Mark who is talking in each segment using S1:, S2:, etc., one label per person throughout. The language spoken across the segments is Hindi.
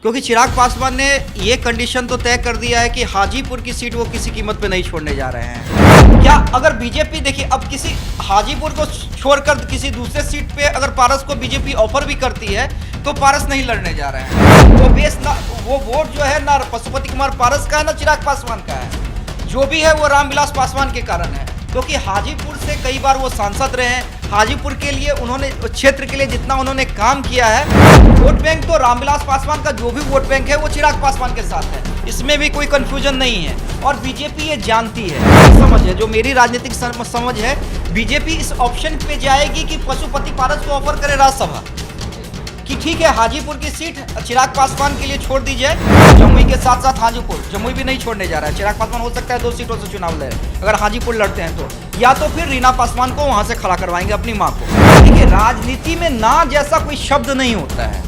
S1: क्योंकि चिराग पासवान ने ये कंडीशन तो तय कर दिया है कि हाजीपुर की सीट वो किसी कीमत पे नहीं छोड़ने जा रहे हैं। क्या अगर बीजेपी, देखिए, अब किसी हाजीपुर को छोड़कर किसी दूसरे सीट पे अगर पारस को बीजेपी ऑफर भी करती है तो पारस नहीं लड़ने जा रहे हैं। वो बेस ना, वो वोट जो है ना पशुपति कुमार पारस का है ना चिराग पासवान का है। जो भी है वो रामविलास पासवान के कारण है, क्योंकि हाजीपुर से कई बार वो सांसद रहे हैं। हाजीपुर के लिए उन्होंने, क्षेत्र के लिए जितना उन्होंने काम किया है, वोट बैंक तो रामविलास पासवान का जो भी वोट बैंक है वो चिराग पासवान के साथ है, इसमें भी कोई कंफ्यूजन नहीं है। और बीजेपी ये जानती है, समझ है, जो मेरी राजनीतिक समझ है, बीजेपी इस ऑप्शन पे जाएगी कि पशुपति पारस को ऑफर करे राज्यसभा कि ठीक है हाजीपुर की सीट चिराग पासवान के लिए छोड़ दी जाए, जमुई के साथ साथ हाजीपुर, जमुई भी नहीं छोड़ने जा रहा है। चिराग पासवान हो सकता है 2 सीटों से चुनाव लड़े अगर हाजीपुर लड़ते हैं तो, या तो फिर रीना पासवान को वहां से खड़ा करवाएंगे अपनी मां को। देखिए, राजनीति में ना जैसा कोई शब्द नहीं होता है,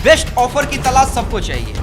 S1: बेस्ट ऑफर की तलाश सबको चाहिए।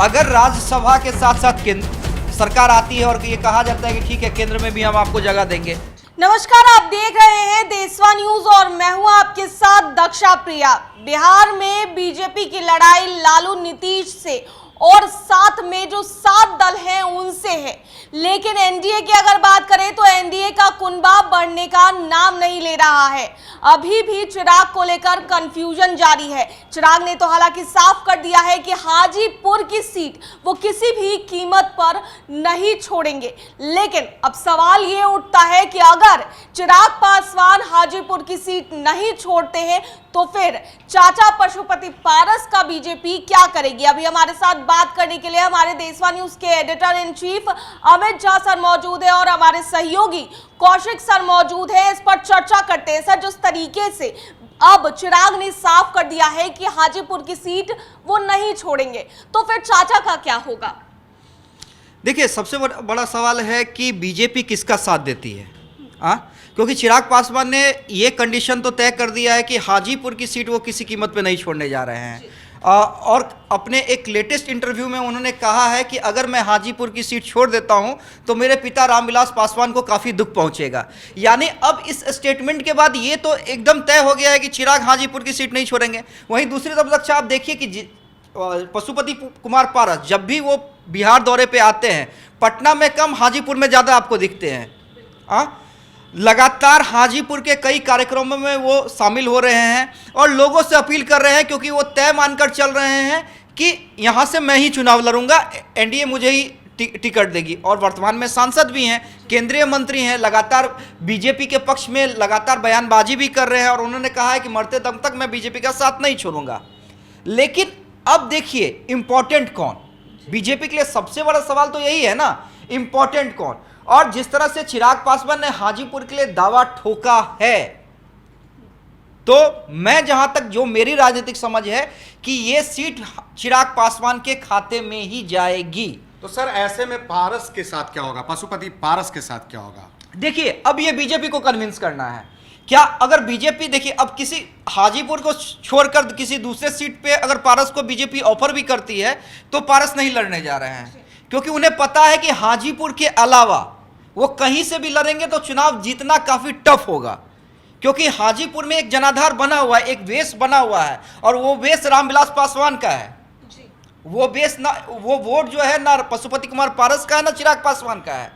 S1: अगर राज्यसभा के साथ साथ केंद्र सरकार आती है और ये कहा जाता है कि ठीक है केंद्र में भी हम आपको जगह देंगे।
S2: नमस्कार, आप देख रहे हैं देशवा न्यूज और मैं हूं आपके साथ दक्षा प्रिया। बिहार में बीजेपी की लड़ाई लालू नीतीश से और साथ में जो 7 दल हैं उनसे है, लेकिन एनडीए की अगर बात करें तो एनडीए का कुनबा बढ़ने का नाम नहीं ले रहा है। अभी भी चिराग को लेकर कंफ्यूजन जारी है। चिराग ने तो हालांकि साफ कर दिया है कि हाजीपुर की सीट वो किसी भी कीमत पर नहीं छोड़ेंगे, लेकिन अब सवाल ये उठता है कि अगर चिराग पासवान हाजीपुर की सीट नहीं छोड़ते हैं तो फिर चाचा पशुपति पारस का बीजेपी क्या करेगी। अभी हमारे साथ बात करने के लिए हमारे देशवा न्यूज के editor in chief Amit Jha sir मौजूद है और हमारे सहयोगी कौशिक सर मौजूद है। इस पर चर्चा करते हैं। सर, जिस तरीके से अब चिराग ने साफ कर दिया है कि हाजीपुर की सीट वो नहीं छोड़ेंगे, तो फिर चाचा का क्या होगा?
S1: देखिए, सबसे बड़ा सवाल है कि बीजेपी किसका साथ देती है। क्योंकि चिराग पासवान ने ये कंडीशन तो तय कर दिया है कि हाजीपुर की सीट वो किसी कीमत पे नहीं छोड़ने जा रहे हैं। और अपने एक लेटेस्ट इंटरव्यू में उन्होंने कहा है कि अगर मैं हाजीपुर की सीट छोड़ देता हूं तो मेरे पिता रामविलास पासवान को काफ़ी दुख पहुंचेगा। यानी अब इस स्टेटमेंट के बाद ये तो एकदम तय हो गया है कि चिराग हाजीपुर की सीट नहीं छोड़ेंगे। वहीं दूसरी तरफ रक्षा, आप देखिए कि पशुपति कुमार पारस जब भी वो बिहार दौरे पे आते हैं, पटना में कम हाजीपुर में ज़्यादा आपको दिखते हैं। लगातार हाजीपुर के कई कार्यक्रमों में वो शामिल हो रहे हैं और लोगों से अपील कर रहे हैं, क्योंकि वो तय मानकर चल रहे हैं कि यहाँ से मैं ही चुनाव लड़ूंगा, एनडीए मुझे ही टिकट देगी। और वर्तमान में सांसद भी हैं, केंद्रीय मंत्री हैं, लगातार बीजेपी के पक्ष में लगातार बयानबाजी भी कर रहे हैं और उन्होंने कहा है कि मरते दम तक मैं बीजेपी का साथ नहीं छोड़ूंगा। लेकिन अब देखिए, इंपॉर्टेंट कौन? बीजेपी के लिए सबसे बड़ा सवाल तो यही है ना, इंपॉर्टेंट कौन? और जिस तरह से चिराग पासवान ने हाजीपुर के लिए दावा ठोका है, तो मैं जहां तक जो मेरी राजनीतिक समझ है कि यह सीट चिराग पासवान के खाते में ही जाएगी।
S3: तो सर, ऐसे में पारस के साथ क्या होगा, पशुपति पारस के साथ क्या होगा?
S1: देखिए, अब यह बीजेपी को कन्विंस करना है। क्या अगर बीजेपी, देखिए, अब किसी हाजीपुर को छोड़कर किसी दूसरे सीट पे अगर पारस को बीजेपी ऑफर भी करती है तो पारस नहीं लड़ने जा रहे हैं, क्योंकि उन्हें पता है कि हाजीपुर के अलावा वो कहीं से भी लड़ेंगे तो चुनाव जीतना काफ़ी टफ होगा। क्योंकि हाजीपुर में एक जनाधार बना हुआ है, एक बेस बना हुआ है, और वो बेस रामविलास पासवान का है। वो बेस ना, वो वोट जो है ना पशुपति कुमार पारस का है ना चिराग पासवान का है।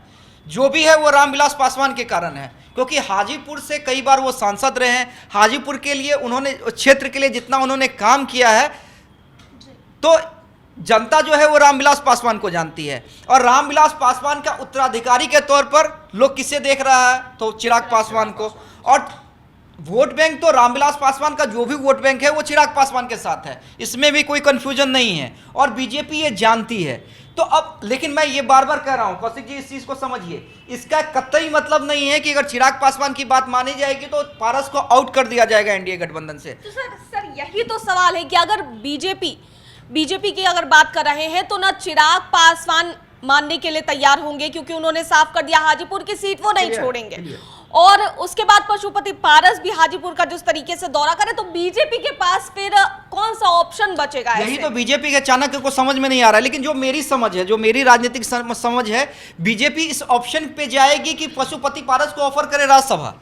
S1: जो भी है वो रामविलास पासवान के कारण है, क्योंकि हाजीपुर से कई बार वो सांसद रहे हैं। हाजीपुर के लिए उन्होंने, क्षेत्र के लिए जितना उन्होंने काम किया है, तो जनता जो है वो रामविलास पासवान को जानती है। और रामविलास पासवान का उत्तराधिकारी के तौर पर लोग किसे देख रहा है, तो चिराग पासवान को। और वोट बैंक तो रामविलास पासवान का जो भी वोट बैंक है वो चिराग पासवान के साथ है, इसमें भी कोई कंफ्यूजन नहीं है। और बीजेपी ये जानती है। तो अब, लेकिन मैं ये बार बार कह रहा हूं, कौशिक जी, इस चीज को समझिए, इसका कतई मतलब नहीं है कि अगर चिराग पासवान की बात मानी जाएगी तो पारस को आउट कर दिया जाएगा एनडीए गठबंधन से।
S2: तो सर यही तो सवाल है कि अगर बीजेपी की अगर बात कर रहे हैं तो ना चिराग पासवान मानने के लिए तैयार होंगे, क्योंकि उन्होंने साफ कर दिया हाजीपुर की सीट वो नहीं छोड़ेंगे। और उसके बाद पशुपति पारस भी हाजीपुर का जिस तरीके से दौरा करे, तो बीजेपी के पास फिर कौन सा ऑप्शन बचेगा?
S1: यही तो बीजेपी के चाणक्य को समझ में नहीं आ रहा है। लेकिन जो मेरी समझ है, जो मेरी राजनीतिक समझ है, बीजेपी इस ऑप्शन पे जाएगी कि पशुपति पारस को ऑफर करे राज्यसभा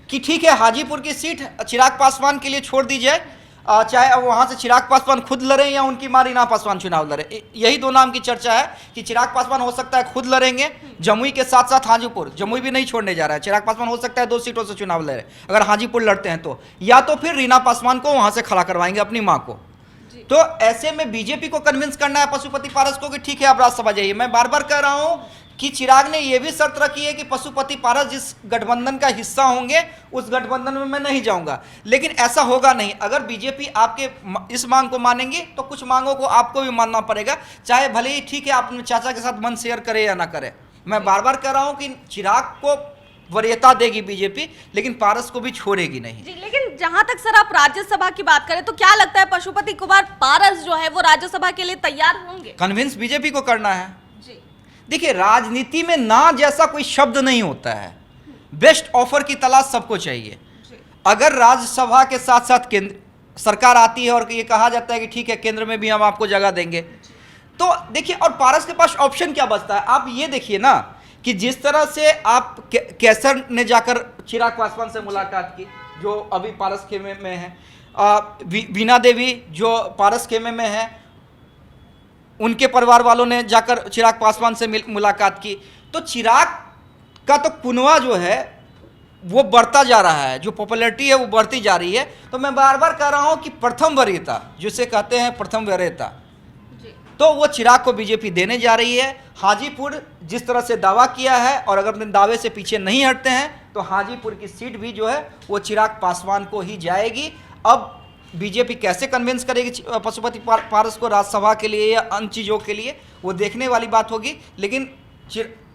S1: कि ठीक है हाजीपुर की सीट चिराग पासवान के लिए छोड़ दी जाए, चाहे अब वहां से चिराग पासवान खुद लड़े या उनकी मां रीना पासवान चुनाव लड़े, यही दो नाम की चर्चा है कि चिराग पासवान हो सकता है खुद लड़ेंगे जमुई के साथ साथ हाजीपुर, जमुई भी नहीं छोड़ने जा रहा है। चिराग पासवान हो सकता है 2 सीटों से चुनाव लड़े अगर हाजीपुर लड़ते हैं तो, या तो फिर रीना पासवान को वहां से खड़ा करवाएंगे अपनी मां को। तो ऐसे में बीजेपी को कन्विंस करना है पशुपति पारस को कि ठीक है आप राज्यसभा जाइए। मैं बार बार कह रहा हूं कि चिराग ने यह भी शर्त रखी है कि पशुपति पारस जिस गठबंधन का हिस्सा होंगे उस गठबंधन में मैं नहीं जाऊंगा, लेकिन ऐसा होगा नहीं। अगर बीजेपी आपके इस मांग को मानेंगी तो कुछ मांगों को आपको भी मानना पड़ेगा, चाहे भले ही ठीक है आप अपने चाचा के साथ मन शेयर करे या ना करे। मैं बार बार कह रहा हूं कि चिराग को वरीयता देगी बीजेपी, लेकिन पारस को भी छोड़ेगी नहीं।
S2: जी, लेकिन जहां तक सर आप राज्यसभा की बात करें तो क्या लगता है पशुपति कुमार पारस जो है वो राज्यसभा के लिए तैयार होंगे?
S1: कन्विंस बीजेपी को करना है।
S2: जी,
S1: देखिए राजनीति में ना जैसा कोई शब्द नहीं होता है, बेस्ट ऑफर की तलाश सबको चाहिए। अगर राज्यसभा के साथ साथ केंद्र सरकार आती है और ये कहा जाता है कि ठीक है केंद्र में भी हम आपको जगह देंगे, तो देखिए और पारस के पास ऑप्शन क्या बचता है। आप ये देखिए ना कि जिस तरह से आप कैसर ने जाकर चिराग पासवान से मुलाकात की जो अभी पारस खेमे में है, वीणा देवी जो पारस खेमे में है, उनके परिवार वालों ने जाकर चिराग पासवान से मुलाकात की, तो चिराग का तो कुनवा जो है वो बढ़ता जा रहा है, जो पॉपुलैरिटी है वो बढ़ती जा रही है। तो मैं बार बार कह रहा हूं कि प्रथम वरीयता जिसे कहते हैं प्रथम वरीयता, तो वो चिराग को बीजेपी देने जा रही है। हाजीपुर जिस तरह से दावा किया है और अगर अपने दावे से पीछे नहीं हटते हैं तो हाजीपुर की सीट भी जो है वो चिराग पासवान को ही जाएगी। अब बीजेपी कैसे कन्विंस करेगी पशुपति पारस को राज्यसभा के लिए या अन्य चीज़ों के लिए, वो देखने वाली बात होगी। लेकिन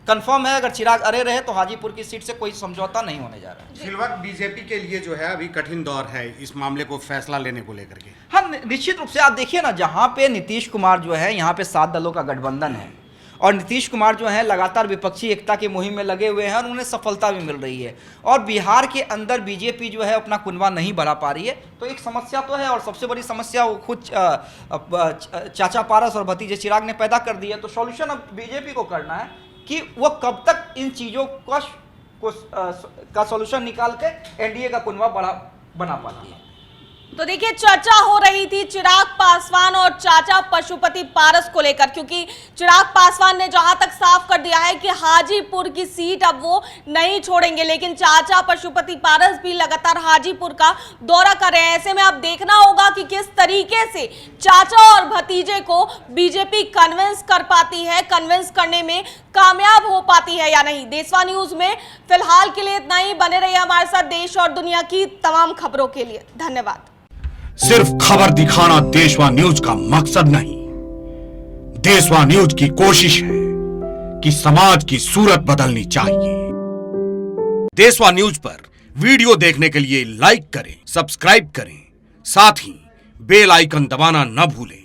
S1: कंफर्म है अगर चिराग अरे रहे तो हाजीपुर की सीट से कोई समझौता नहीं होने जा रहा है।
S3: फिलहाल बीजेपी के लिए जो है अभी कठिन दौर है इस मामले को फैसला लेने को लेकर के।
S1: हाँ निश्चित रूप से आप देखिए ना, जहाँ पे नीतीश कुमार जो है यहाँ पे 7 दलों का गठबंधन है और नीतीश कुमार जो है लगातार विपक्षी एकता की मुहिम में लगे हुए हैं और उन्हें सफलता भी मिल रही है, और बिहार के अंदर बीजेपी जो है अपना कुनवा नहीं बढ़ा पा रही है। तो एक समस्या तो है और सबसे बड़ी समस्या वो खुद चाचा पारस और भतीजे चिराग ने पैदा कर दी है। तो सॉल्यूशन अब बीजेपी को करना है कि वो कब तक इन चीज़ों का सॉल्यूशन निकाल के एनडीए का कुनवा बना पाना है।
S2: तो देखिए चर्चा हो रही थी चिराग पासवान और चाचा पशुपति पारस को लेकर, क्योंकि चिराग पासवान ने जहां तक साफ कर दिया है कि हाजीपुर की सीट अब वो नहीं छोड़ेंगे, लेकिन चाचा पशुपति पारस भी लगातार हाजीपुर का दौरा कर रहे हैं। ऐसे में अब देखना होगा कि किस तरीके से चाचा और भतीजे को बीजेपी कन्विंस कर पाती है, कन्विंस करने में कामयाब हो पाती है या नहीं। देशवा न्यूज में फिलहाल के लिए इतना ही। बने रहिए हमारे साथ देश और दुनिया की तमाम खबरों के लिए। धन्यवाद।
S4: सिर्फ खबर दिखाना देशवा न्यूज का मकसद नहीं, देशवा न्यूज की कोशिश है कि समाज की सूरत बदलनी चाहिए। देशवा न्यूज पर वीडियो देखने के लिए लाइक करें, सब्सक्राइब करें, साथ ही बेल आइकन दबाना न भूलें।